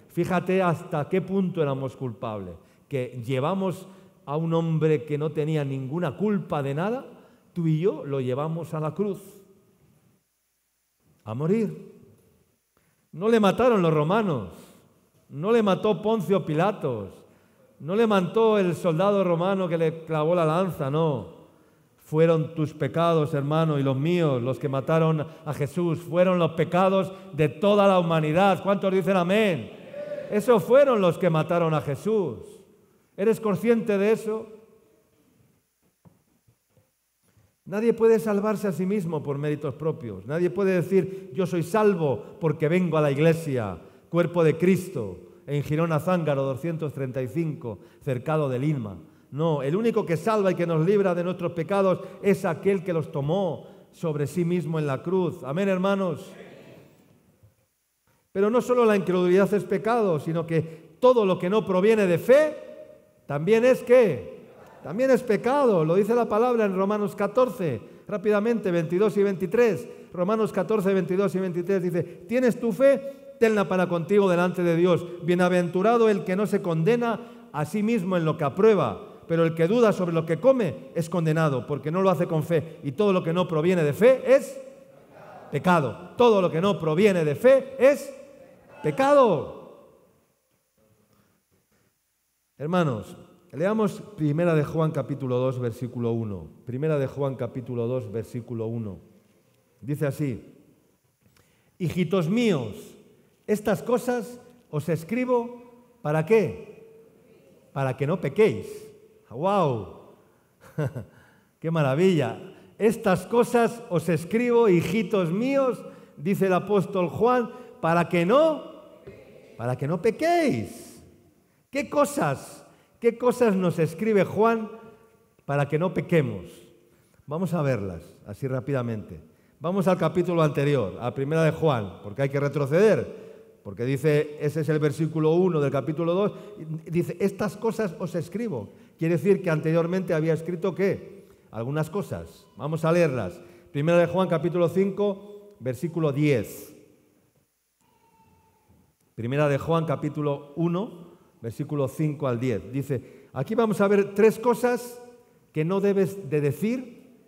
Fíjate hasta qué punto éramos culpables, que llevamos a un hombre que no tenía ninguna culpa de nada, tú y yo lo llevamos a la cruz, a morir. No le mataron los romanos, no le mató Poncio Pilatos, no le mató el soldado romano que le clavó la lanza, no. Fueron tus pecados, hermano, y los míos, los que mataron a Jesús. Fueron los pecados de toda la humanidad. ¿Cuántos dicen amén? Esos fueron los que mataron a Jesús. ¿Eres consciente de eso? Nadie puede salvarse a sí mismo por méritos propios. Nadie puede decir, yo soy salvo porque vengo a la iglesia, cuerpo de Cristo, en Girona Zángaro 235, cercado de Lima. No, el único que salva y que nos libra de nuestros pecados es aquel que los tomó sobre sí mismo en la cruz. Amén, hermanos. Pero no solo la incredulidad es pecado, sino que todo lo que no proviene de fe también es ¿qué? También es pecado. Lo dice la palabra en Romanos 14, rápidamente, 22 y 23. Romanos 14, 22 y 23 dice, ¿tienes tu fe? Tenla para contigo delante de Dios. Bienaventurado el que no se condena a sí mismo en lo que aprueba, pero el que duda sobre lo que come es condenado, porque no lo hace con fe. Y todo lo que no proviene de fe es pecado. Todo lo que no proviene de fe es pecado. Hermanos, leamos Primera de Juan capítulo 2, versículo 1. Primera de Juan capítulo 2, versículo 1. Dice así, hijitos míos, estas cosas os escribo, ¿para qué? Para que no pequéis. ¡Wow! ¡Qué maravilla! Estas cosas os escribo, hijitos míos, dice el apóstol Juan, para que no pequéis. ¿Qué cosas nos escribe Juan para que no pequemos? Vamos a verlas así rápidamente. Vamos al capítulo anterior, a Primera de Juan, porque hay que retroceder. Porque dice, ese es el versículo 1 del capítulo 2, dice, estas cosas os escribo. Quiere decir que anteriormente había escrito, ¿qué? Algunas cosas. Vamos a leerlas. Primera de Juan, capítulo 5, versículo 10. Primera de Juan, capítulo 1, versículo 5 al 10. Dice, aquí vamos a ver 3 cosas que no debes de decir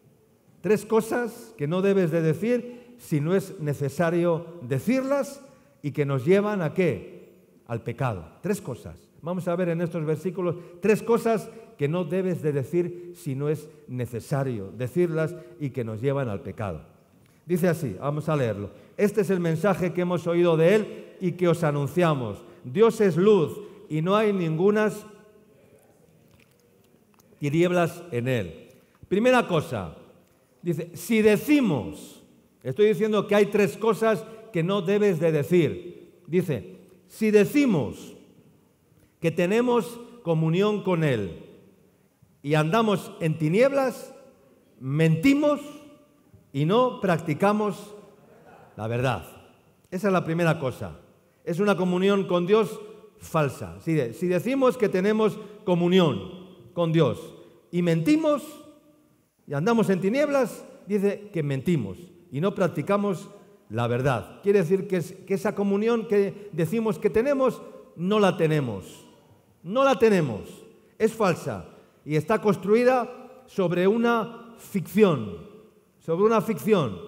3 cosas que no debes de decir si no es necesario decirlas y que nos llevan ¿a qué? Al pecado. 3 cosas. Vamos a ver en estos versículos 3 cosas que no debes de decir si no es necesario decirlas y que nos llevan al pecado. Dice así, vamos a leerlo. Este es el mensaje que hemos oído de Él y que os anunciamos. Dios es luz y no hay ningunas tinieblas en Él. Primera cosa, dice, si decimos, estoy diciendo que hay 3 cosas que no debes de decir. Dice, si decimos que tenemos comunión con Él y andamos en tinieblas, mentimos y no practicamos la verdad. Esa es la primera cosa. Es una comunión con Dios falsa. Si decimos que tenemos comunión con Dios y mentimos y andamos en tinieblas, dice que mentimos y no practicamos la verdad. Quiere decir que esa comunión que decimos que tenemos, no la tenemos. No la tenemos. Es falsa y está construida sobre una ficción. Sobre una ficción,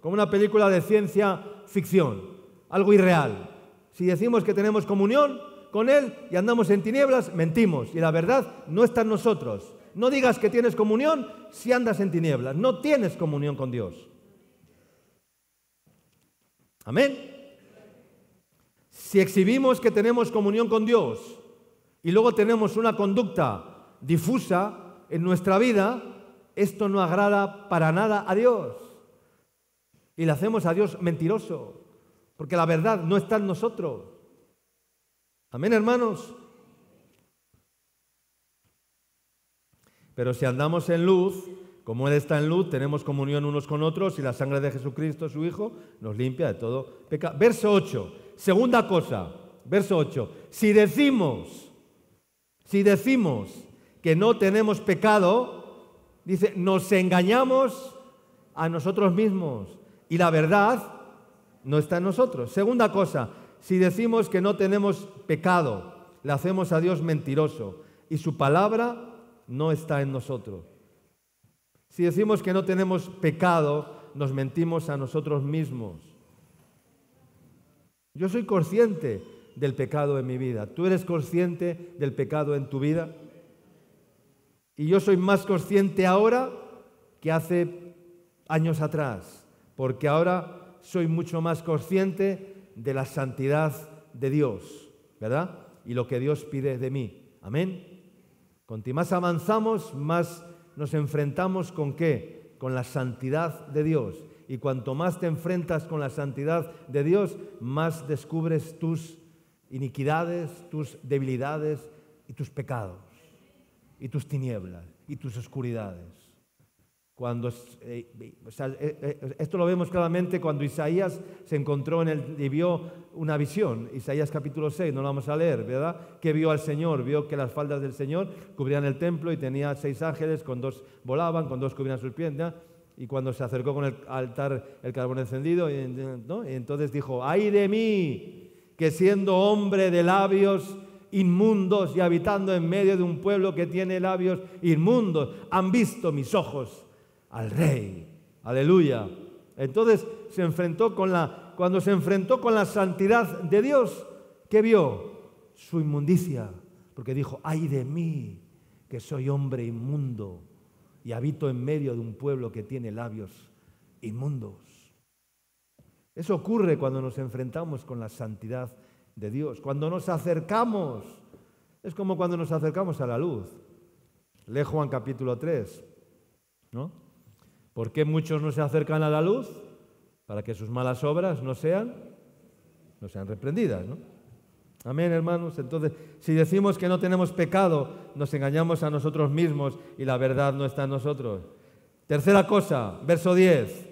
como una película de ciencia ficción, algo irreal. Si decimos que tenemos comunión con Él y andamos en tinieblas, mentimos y la verdad no está en nosotros. No digas que tienes comunión si andas en tinieblas. No tienes comunión con Dios. Amén. Si exhibimos que tenemos comunión con Dios y luego tenemos una conducta difusa en nuestra vida, esto no agrada para nada a Dios. Y le hacemos a Dios mentiroso, porque la verdad no está en nosotros. Amén, hermanos. Pero si andamos en luz, como Él está en luz, tenemos comunión unos con otros y la sangre de Jesucristo, su Hijo, nos limpia de todo pecado. Verso 8, segunda cosa, verso 8. Si decimos que no tenemos pecado, dice, nos engañamos a nosotros mismos y la verdad no está en nosotros. Segunda cosa, si decimos que no tenemos pecado, le hacemos a Dios mentiroso y su palabra no está en nosotros. Si decimos que no tenemos pecado, nos mentimos a nosotros mismos. Yo soy consciente del pecado en mi vida. ¿Tú eres consciente del pecado en tu vida? Y yo soy más consciente ahora que hace años atrás, porque ahora soy mucho más consciente de la santidad de Dios, ¿verdad? Y lo que Dios pide de mí. Amén. Cuanto más avanzamos, más nos enfrentamos ¿con qué? Con la santidad de Dios. Y cuanto más te enfrentas con la santidad de Dios, más descubres tus iniquidades, tus debilidades y tus pecados. Y tus tinieblas, y tus oscuridades. Esto lo vemos claramente cuando Isaías se encontró y vio una visión. Isaías capítulo 6, no lo vamos a leer, ¿verdad? Que vio al Señor, vio que las faldas del Señor cubrían el templo y tenía 6 ángeles, con 2 volaban, con 2 cubrían sus pies, ¿no? Y cuando se acercó con el altar el carbón encendido, ¿no? Y entonces dijo, ¡ay de mí, que siendo hombre de labios inmundos y habitando en medio de un pueblo que tiene labios inmundos, han visto mis ojos al Rey! Aleluya. Entonces cuando se enfrentó con la santidad de Dios, ¿qué vio? Su inmundicia, porque dijo, ¡ay de mí, que soy hombre inmundo y habito en medio de un pueblo que tiene labios inmundos! Eso ocurre cuando nos enfrentamos con la santidad de Dios. Cuando nos acercamos, es como cuando nos acercamos a la luz. Lee Juan capítulo 3, ¿no? ¿Por qué muchos no se acercan a la luz? Para que sus malas obras no sean reprendidas, ¿no? Amén, hermanos. Entonces, si decimos que no tenemos pecado, nos engañamos a nosotros mismos y la verdad no está en nosotros. Tercera cosa, verso 10.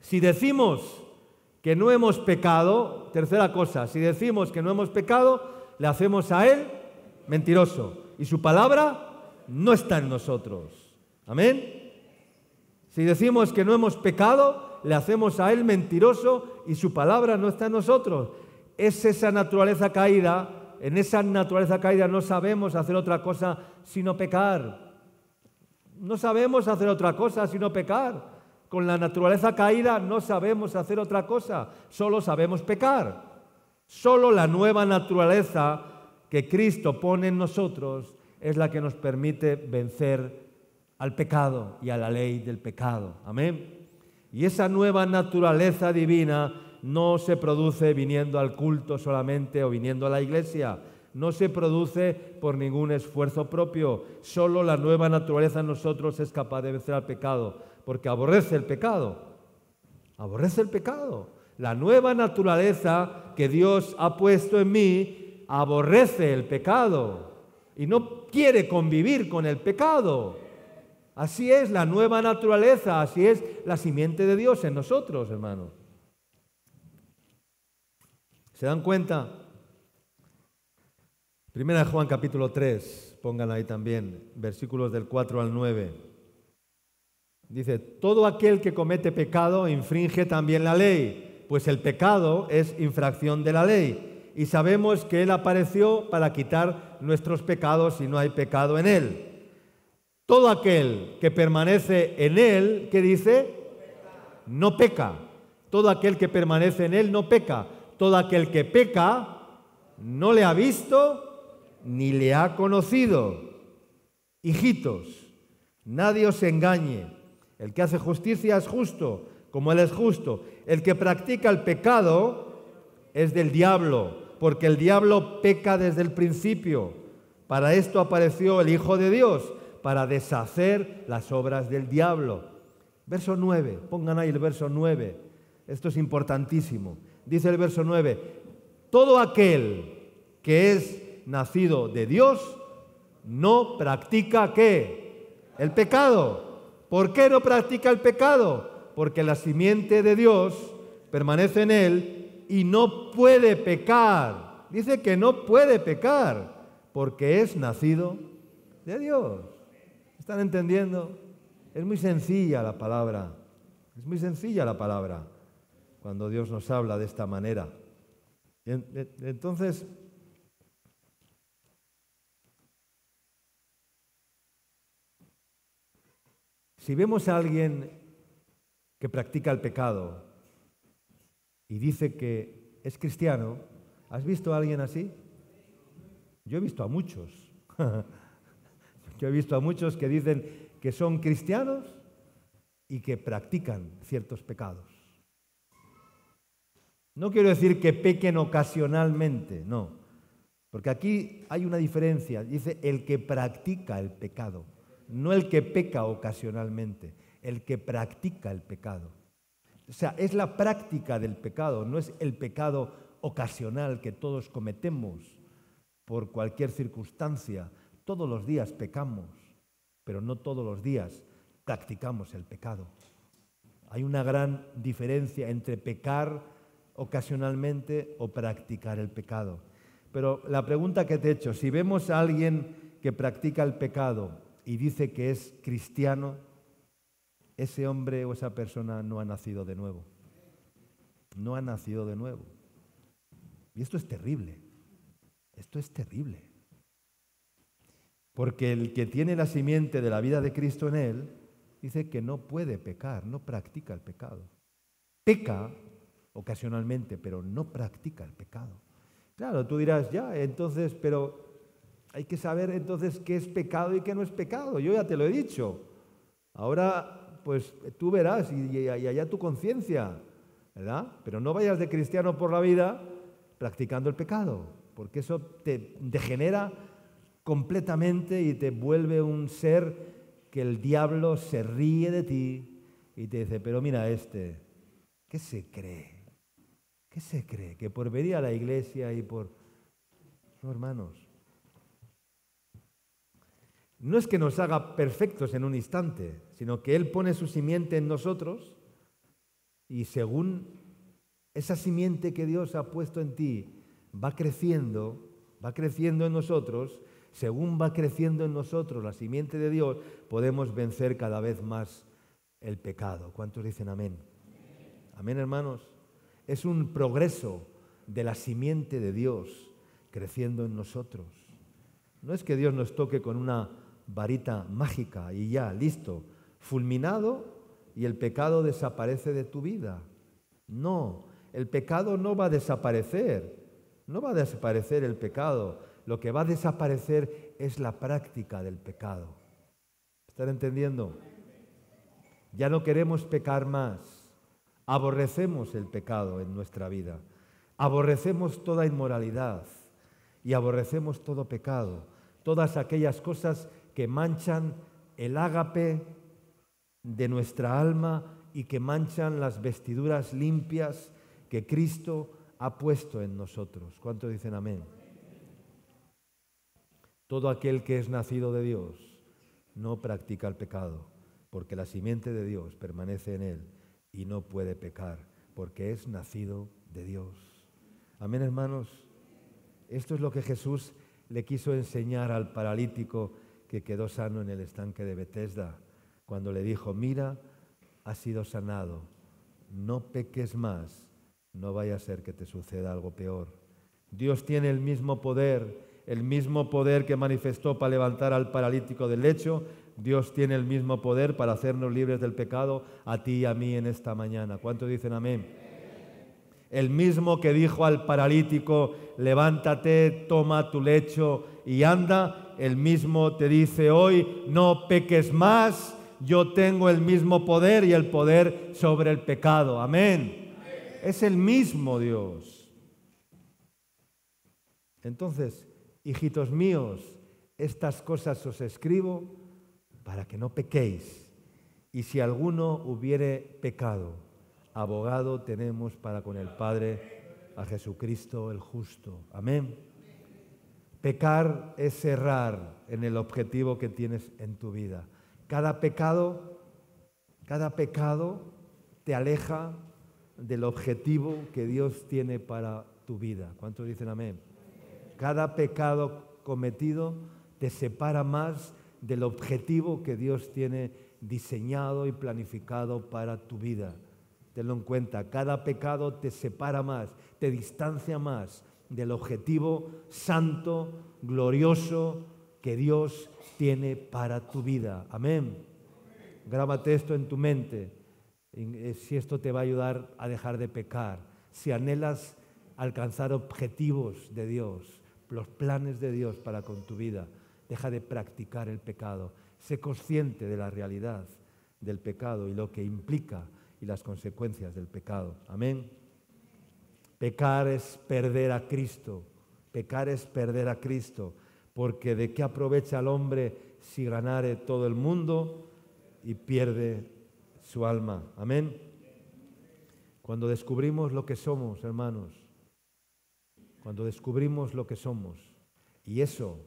Si decimos que no hemos pecado, tercera cosa, si decimos que no hemos pecado, le hacemos a Él mentiroso y su palabra no está en nosotros. Amén. Si decimos que no hemos pecado, le hacemos a Él mentiroso y su palabra no está en nosotros. Es esa naturaleza caída, en esa naturaleza caída no sabemos hacer otra cosa sino pecar. No sabemos hacer otra cosa sino pecar. Con la naturaleza caída no sabemos hacer otra cosa, solo sabemos pecar. Solo la nueva naturaleza que Cristo pone en nosotros es la que nos permite vencer al pecado y a la ley del pecado. Amén. Y esa nueva naturaleza divina no se produce viniendo al culto solamente o viniendo a la iglesia. No se produce por ningún esfuerzo propio. Solo la nueva naturaleza en nosotros es capaz de vencer al pecado, porque aborrece el pecado. Aborrece el pecado. La nueva naturaleza que Dios ha puesto en mí aborrece el pecado y no quiere convivir con el pecado. Así es la nueva naturaleza, así es la simiente de Dios en nosotros, hermanos. ¿Se dan cuenta? Primera de Juan capítulo 3, pongan ahí también, versículos del 4 al 9. Dice, todo aquel que comete pecado infringe también la ley, pues el pecado es infracción de la ley. Y sabemos que Él apareció para quitar nuestros pecados y no hay pecado en Él. Todo aquel que permanece en Él, ¿qué dice? No peca. Todo aquel que permanece en Él no peca. Todo aquel que peca no le ha visto ni le ha conocido. Hijitos, nadie os engañe. El que hace justicia es justo, como Él es justo. El que practica el pecado es del diablo, porque el diablo peca desde el principio. Para esto apareció el Hijo de Dios, para deshacer las obras del diablo. Verso 9, pongan ahí el verso 9. Esto es importantísimo. Dice el verso 9, todo aquel que es nacido de Dios no practica ¿qué? El pecado. ¿Por qué no practica el pecado? Porque la simiente de Dios permanece en él y no puede pecar. Dice que no puede pecar porque es nacido de Dios. ¿Están entendiendo? Es muy sencilla la palabra. Es muy sencilla la palabra cuando Dios nos habla de esta manera. Entonces, si vemos a alguien que practica el pecado y dice que es cristiano, ¿has visto a alguien así? Yo he visto a muchos. Yo he visto a muchos que dicen que son cristianos y que practican ciertos pecados. No quiero decir que pequen ocasionalmente, no. Porque aquí hay una diferencia. Dice el que practica el pecado, no el que peca ocasionalmente, el que practica el pecado. O sea, es la práctica del pecado, no es el pecado ocasional que todos cometemos por cualquier circunstancia. Todos los días pecamos, pero no todos los días practicamos el pecado. Hay una gran diferencia entre pecar ocasionalmente o practicar el pecado. Pero la pregunta que te he hecho, si vemos a alguien que practica el pecado y dice que es cristiano, ese hombre o esa persona no ha nacido de nuevo. No ha nacido de nuevo. Y esto es terrible. Esto es terrible. Porque el que tiene la simiente de la vida de Cristo en él, dice que no puede pecar, no practica el pecado. Peca ocasionalmente, pero no practica el pecado. Claro, tú dirás, ya, entonces, pero hay que saber entonces qué es pecado y qué no es pecado. Yo ya te lo he dicho. Ahora, pues tú verás y allá tu conciencia, ¿verdad? Pero no vayas de cristiano por la vida practicando el pecado, porque eso te degenera completamente y te vuelve un ser que el diablo se ríe de ti y te dice, pero mira ¿qué se cree? ¿Qué se cree? Que por venir a la iglesia y por... No, hermanos. No es que nos haga perfectos en un instante, sino que Él pone su simiente en nosotros y según esa simiente que Dios ha puesto en ti va creciendo en nosotros. Según va creciendo en nosotros la simiente de Dios, podemos vencer cada vez más el pecado. ¿Cuántos dicen amén? Amén, hermanos. Es un progreso de la simiente de Dios creciendo en nosotros. No es que Dios nos toque con una varita mágica y ya, listo, fulminado y el pecado desaparece de tu vida. No, el pecado no va a desaparecer, no va a desaparecer el pecado. Lo que va a desaparecer es la práctica del pecado. ¿Están entendiendo? Ya no queremos pecar más. Aborrecemos el pecado en nuestra vida. Aborrecemos toda inmoralidad y aborrecemos todo pecado. Todas aquellas cosas que manchan el ágape de nuestra alma y que manchan las vestiduras limpias que Cristo ha puesto en nosotros. ¿Cuántos dicen amén? Todo aquel que es nacido de Dios no practica el pecado, porque la simiente de Dios permanece en él y no puede pecar, porque es nacido de Dios. Amén, hermanos. Esto es lo que Jesús le quiso enseñar al paralítico que quedó sano en el estanque de Betesda, cuando le dijo: mira, has sido sanado, no peques más, no vaya a ser que te suceda algo peor. Dios tiene el mismo poder que manifestó para levantar al paralítico del lecho. Dios tiene el mismo poder para hacernos libres del pecado a ti y a mí en esta mañana. ¿Cuántos dicen amén? El mismo que dijo al paralítico: levántate, toma tu lecho y anda, el mismo te dice hoy: no peques más. Yo tengo el mismo poder y el poder sobre el pecado. Amén. Es el mismo Dios. Entonces, hijitos míos, estas cosas os escribo para que no pequéis. Y si alguno hubiere pecado, abogado tenemos para con el Padre, a Jesucristo el justo. Amén. Pecar es errar en el objetivo que tienes en tu vida. Cada pecado te aleja del objetivo que Dios tiene para tu vida. ¿Cuántos dicen amén? Cada pecado cometido te separa más del objetivo que Dios tiene diseñado y planificado para tu vida. Tenlo en cuenta, cada pecado te separa más, te distancia más del objetivo santo, glorioso que Dios tiene para tu vida. Amén. Grábate esto en tu mente, si esto te va a ayudar a dejar de pecar. Si anhelas alcanzar objetivos de Dios, los planes de Dios para con tu vida, deja de practicar el pecado. Sé consciente de la realidad del pecado y lo que implica y las consecuencias del pecado. Amén. Pecar es perder a Cristo. Pecar es perder a Cristo. Porque ¿de qué aprovecha el hombre si ganare todo el mundo y pierde su alma? Amén. Cuando descubrimos lo que somos, hermanos, cuando descubrimos lo que somos y eso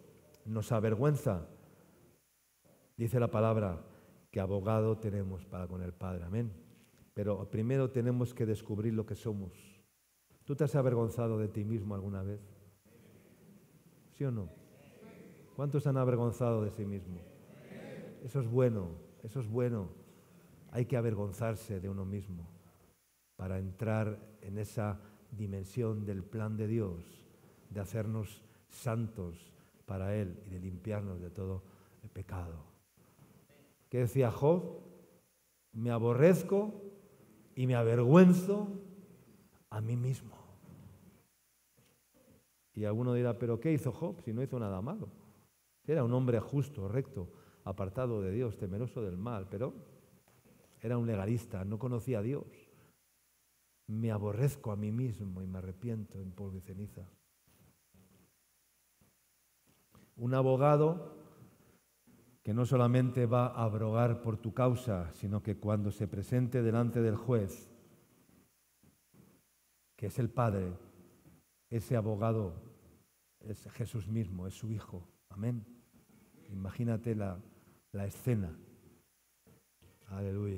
nos avergüenza, dice la palabra que abogado tenemos para con el Padre. Amén. Pero primero tenemos que descubrir lo que somos. ¿Tú te has avergonzado de ti mismo alguna vez? ¿Sí o no? ¿Cuántos han avergonzado de sí mismo? Eso es bueno, eso es bueno. Hay que avergonzarse de uno mismo para entrar en esa dimensión del plan de Dios, de hacernos santos para Él y de limpiarnos de todo el pecado. ¿Qué decía Job? Me aborrezco y me avergüenzo a mí mismo. Y alguno dirá, ¿pero qué hizo Job si no hizo nada malo? Era un hombre justo, recto, apartado de Dios, temeroso del mal, pero era un legalista, no conocía a Dios. Me aborrezco a mí mismo y me arrepiento en polvo y ceniza. Un abogado que no solamente va a abogar por tu causa, sino que cuando se presente delante del juez, que es el Padre, ese abogado es Jesús mismo, es su Hijo. Amén. Imagínate la escena. Aleluya.